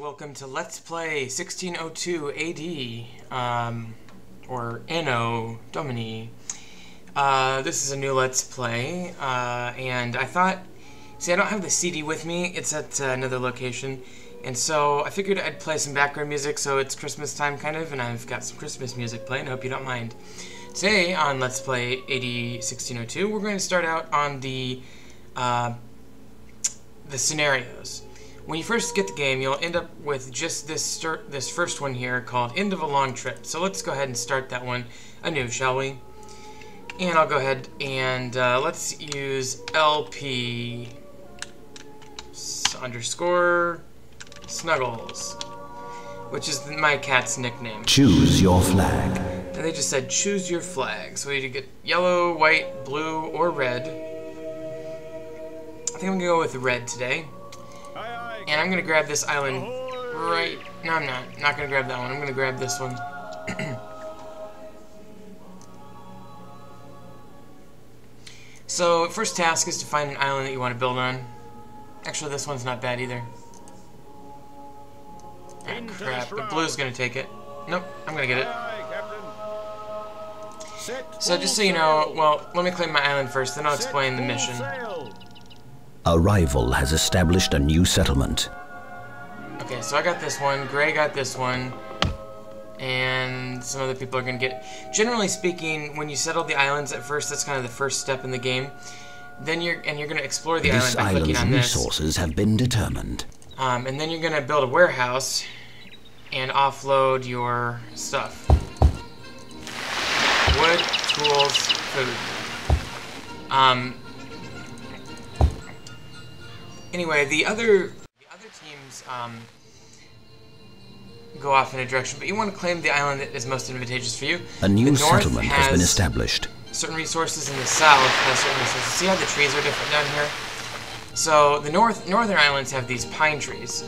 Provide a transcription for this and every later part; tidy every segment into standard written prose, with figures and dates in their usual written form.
welcome to Let's Play 1602 AD, or Anno Domini. This is a new Let's Play, and I thought, see, I don't have the CD with me, it's at another location, and so I figured I'd play some background music, so it's Christmas time kind of, and I've got some Christmas music playing, I hope you don't mind. Today on Let's Play AD 1602, we're going to start out on the scenarios. When you first get the game, you'll end up with just this first one here called End of a Long Trip. So let's go ahead and start that one anew, shall we? And I'll go ahead and let's use LP underscore Snuggles, which is my cat's nickname. Choose your flag. And they just said choose your flag. So we need to get yellow, white, blue, or red. I think I'm gonna go with red today. And I'm gonna grab this island right... No, I'm not. Not gonna grab that one. I'm gonna grab this one. So, first task is to find an island that you want to build on. Actually, this one's not bad either. Ah, crap. But blue's gonna take it. Nope, I'm gonna get it. So, just so you know, well, let me claim my island first, then I'll explain the mission. A rival has established a new settlement. Okay, so I got this one, Gray got this one, and some other people are going to get... Generally speaking, when you settle the islands at first, that's kind of the first step in the game. Then you're going to explore the island by clicking on this. This island's resources have been determined. And then you're going to build a warehouse and offload your stuff. Wood, tools, food. Anyway, the other teams go off in a direction, but you want to claim the island that is most advantageous for you. A new settlement has been established. Certain resources in the south has certain resources. See how the trees are different down here? So the northern islands have these pine trees.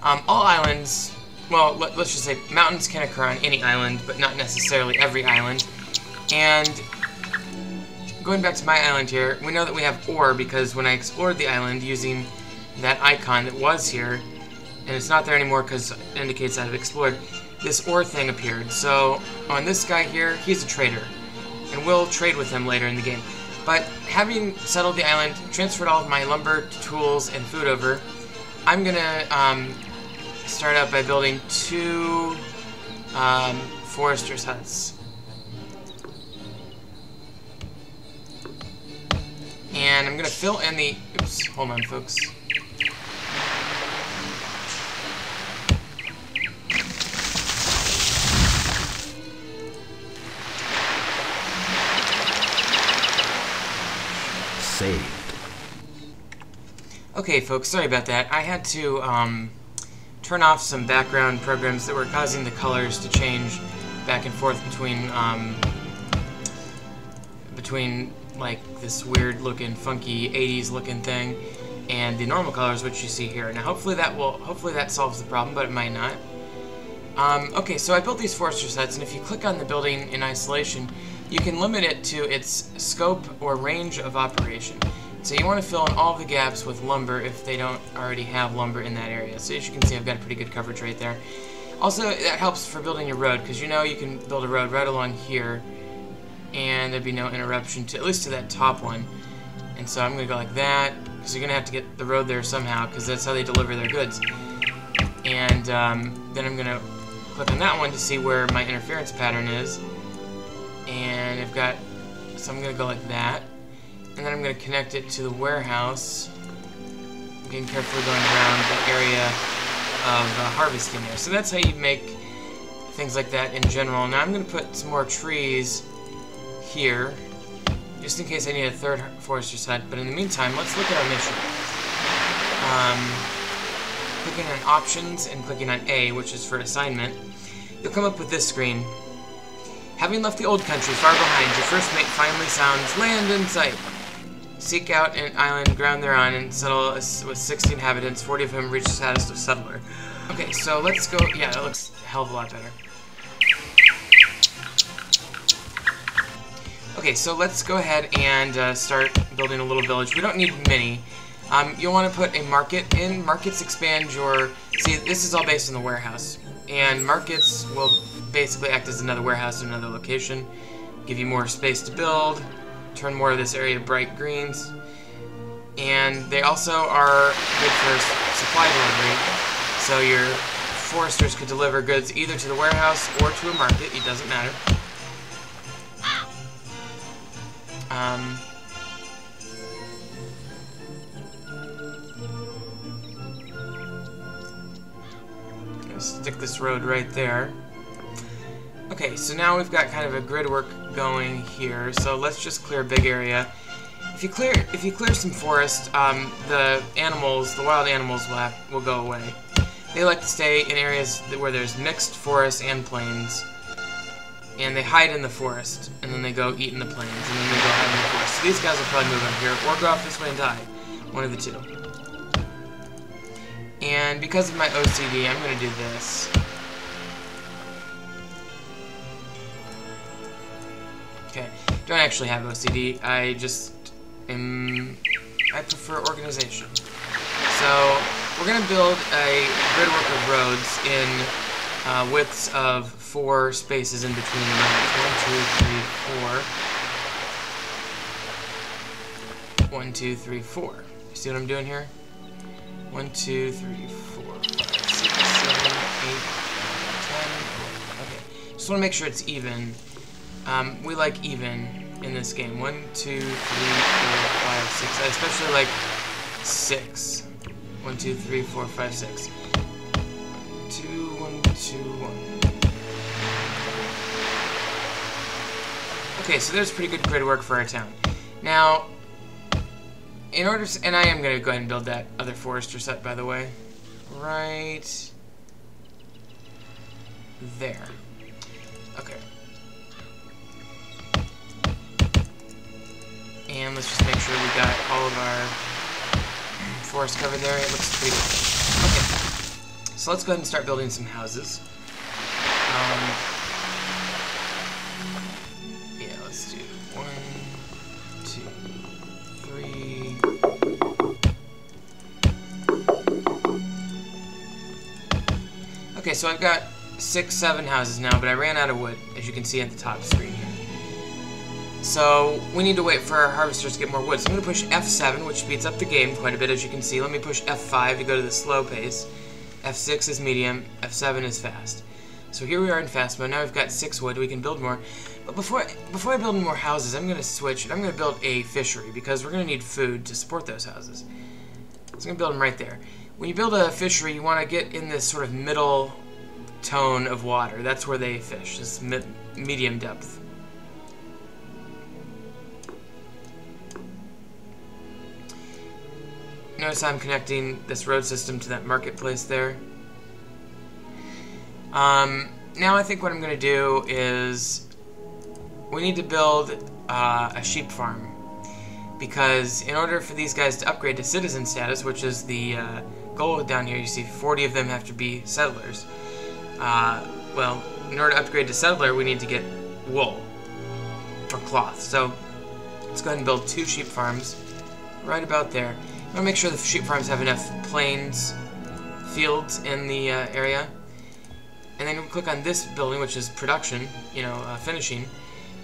All islands, well, let's just say mountains can occur on any island, but not necessarily every island. And going back to my island here, we know that we have ore because when I explored the island using that icon that was here, and it's not there anymore because it indicates I've explored, this ore thing appeared. So on this guy here, he's a trader, and we'll trade with him later in the game. But having settled the island, transferred all of my lumber, tools, and food over, I'm gonna start out by building 2 foresters' huts. And I'm gonna fill in the... Oops, hold on, folks. Saved. Okay, folks, sorry about that. I had to turn off some background programs that were causing the colors to change back and forth between like this weird looking funky 80s looking thing and the normal colors which you see here. Now hopefully that solves the problem, but it might not. Okay, so I built these forester sets, and if you click on the building in isolation, you can limit it to its scope or range of operation. So you want to fill in all of the gaps with lumber if they don't already have lumber in that area. So as you can see, I've got a pretty good coverage right there. Also, that helps for building your road, because you know you can build a road right along here and there'd be no interruption to, at least to that top one. And so I'm going to go like that, because you're going to have to get the road there somehow, because that's how they deliver their goods. And then I'm going to click on that one to see where my interference pattern is. And I've got, so I'm going to go like that. And then I'm going to connect it to the warehouse. Again, carefully going around the area of harvesting there. So that's how you make things like that in general. Now I'm going to put some more trees here, just in case I need a third forester's hut. But in the meantime, let's look at our mission. Clicking on options and clicking on A, which is for assignment, you'll come up with this screen. Having left the old country far behind, your first mate finally sounds land in sight. Seek out an island, ground thereon, and settle with 60 inhabitants, 40 of whom reach the status of settler. Okay, so let's go. Yeah, that looks a hell of a lot better. Okay, so let's go ahead and start building a little village. We don't need many. You'll want to put a market in. Markets expand your... See, this is all based on the warehouse. And markets will basically act as another warehouse in another location. Give you more space to build. Turn more of this area bright greens. And they also are good for supply delivery. So your foresters could deliver goods either to the warehouse or to a market. It doesn't matter. Stick this road right there. Okay, so now we've got kind of a grid work going here. So let's just clear a big area. If you clear some forest, the wild animals will go away. They like to stay in areas where there's mixed forest and plains, and they hide in the forest, and then they go eat in the plains, and then they go hide in the forest. So these guys will probably move up here, or go off this way and die. One of the two. And because of my OCD, I'm going to do this. Okay, don't actually have OCD, I prefer organization. So, we're going to build a gridwork of roads in widths of 4 spaces in between the roads. 1, 2, 3, 4. You see what I'm doing here? 1, 2, 3, 4, 5, 6, 7, 8, 10. Okay, just want to make sure it's even. We like even in this game. 1, 2, 3, 4, 5, 6. I especially like 6. 1, 2, 3, 4, 5, 6. 1, 2, 1, 2, 1. Okay, so there's pretty good grid work for our town. Now, in order to, and I am going to go ahead and build that other forester set, by the way. Right there. Okay. And let's just make sure we got all of our forest covered there. It looks pretty good. Okay. So let's go ahead and start building some houses. Yeah, let's do 1, 2, 3. Okay, so I've got 6, 7 houses now, but I ran out of wood, as you can see at the top screen here. So we need to wait for our harvesters to get more wood. So I'm going to push F7, which speeds up the game quite a bit, as you can see. Let me push F5 to go to the slow pace. F6 is medium. F7 is fast. So here we are in fast mode. Now we've got 6 wood. We can build more. But before I build more houses, I'm going to switch. I'm going to build a fishery, because we're going to need food to support those houses. So I'm going to build them right there. When you build a fishery, you want to get in this sort of middle tone of water. That's where they fish, this medium depth. Notice I'm connecting this road system to that marketplace there. Now I think what I'm going to do is we need to build a sheep farm, because in order for these guys to upgrade to citizen status, which is the goal down here, you see 40 of them have to be settlers. Well, in order to upgrade to settler, we need to get wool or cloth. So let's go ahead and build 2 sheep farms right about there. I want to make sure the sheep farms have enough plains fields in the area. And then we'll click on this building, which is production, finishing.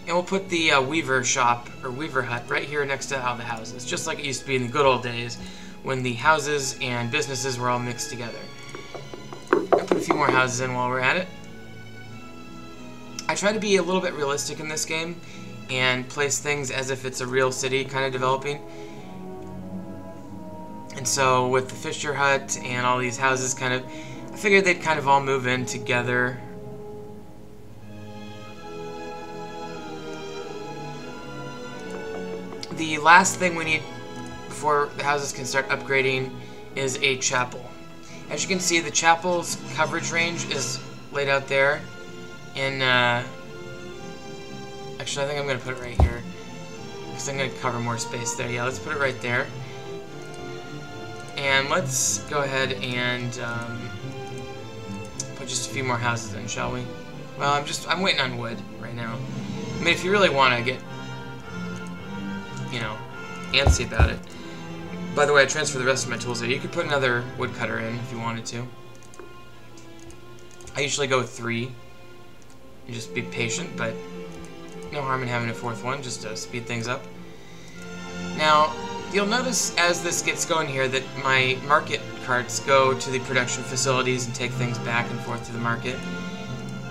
And we'll put the weaver shop, or weaver hut, right here next to all the houses. Just like it used to be in the good old days, when the houses and businesses were all mixed together. I'll put a few more houses in while we're at it. I try to be a little bit realistic in this game, and place things as if it's a real city kind of developing. And so with the Fisher Hut and all these houses I figured they'd kind of all move in together. The last thing we need before the houses can start upgrading is a chapel. As you can see, the chapel's coverage range is laid out there. And actually, I think I'm going to put it right here, because I'm going to cover more space there. Yeah, let's put it right there. And let's go ahead and put just a few more houses in, shall we? Well, I'm waiting on wood right now. I mean, if you really want to get, antsy about it, By the way, I transfer the rest of my tools here. You could put another woodcutter in if you wanted to. I usually go with 3. You just be patient, but no harm in having a 4th one, just to speed things up. Now, you'll notice as this gets going here that my market carts go to the production facilities and take things back and forth to the market.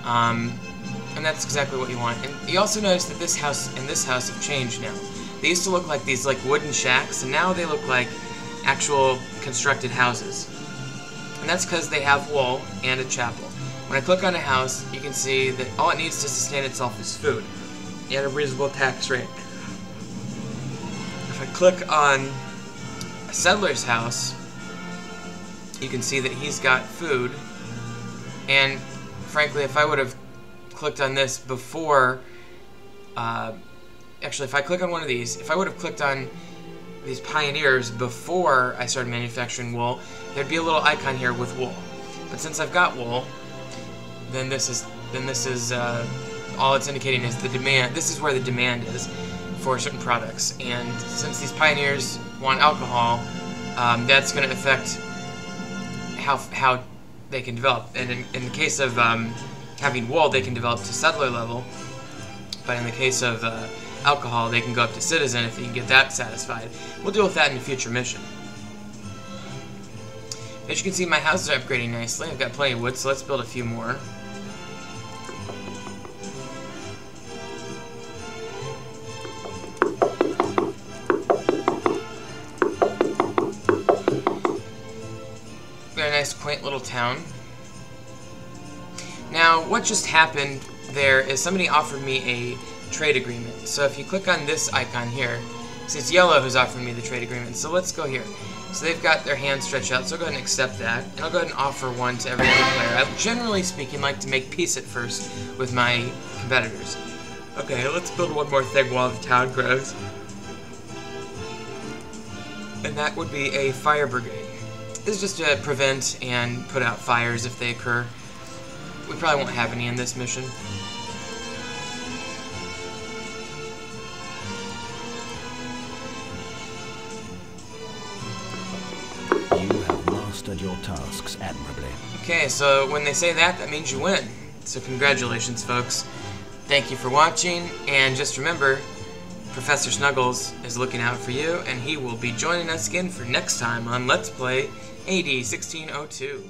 And that's exactly what you want. And you also notice that this house and this house have changed now. They used to look like these wooden shacks, and now they look like actual constructed houses. And that's because they have wool and a chapel. When I click on a house, you can see that all it needs to sustain itself is food at a reasonable tax rate. If I click on a settler's house, you can see that he's got food, and frankly, if I would have clicked on this before, actually, if I click on one of these, if I would have clicked on these pioneers before I started manufacturing wool, there'd be a little icon here with wool. But since I've got wool, then this is all it's indicating is the demand. This is where the demand is for certain products, and since these pioneers want alcohol, that's going to affect how they can develop. And in the case of having wool, they can develop to settler level, but in the case of alcohol, they can go up to citizen if you can get that satisfied. We'll deal with that in a future mission. As you can see, my houses are upgrading nicely. I've got plenty of wood, so let's build a few more. Got a nice, quaint little town. Now, what just happened there is somebody offered me a trade agreement. So if you click on this icon here, see it's yellow who's offering me the trade agreement. So let's go here. So they've got their hand stretched out, so I'll go ahead and accept that. And I'll go ahead and offer one to every other player. I generally speaking like to make peace at first with my competitors. Okay, let's build one more thing while the town grows. And that would be a fire brigade. This is just to prevent and put out fires if they occur. We probably won't have any in this mission. You have mastered your tasks admirably. Okay, so when they say that, that means you win. So congratulations, folks. Thank you for watching, and just remember, Professor Snuggles is looking out for you, and he will be joining us again for next time on Let's Play AD 1602.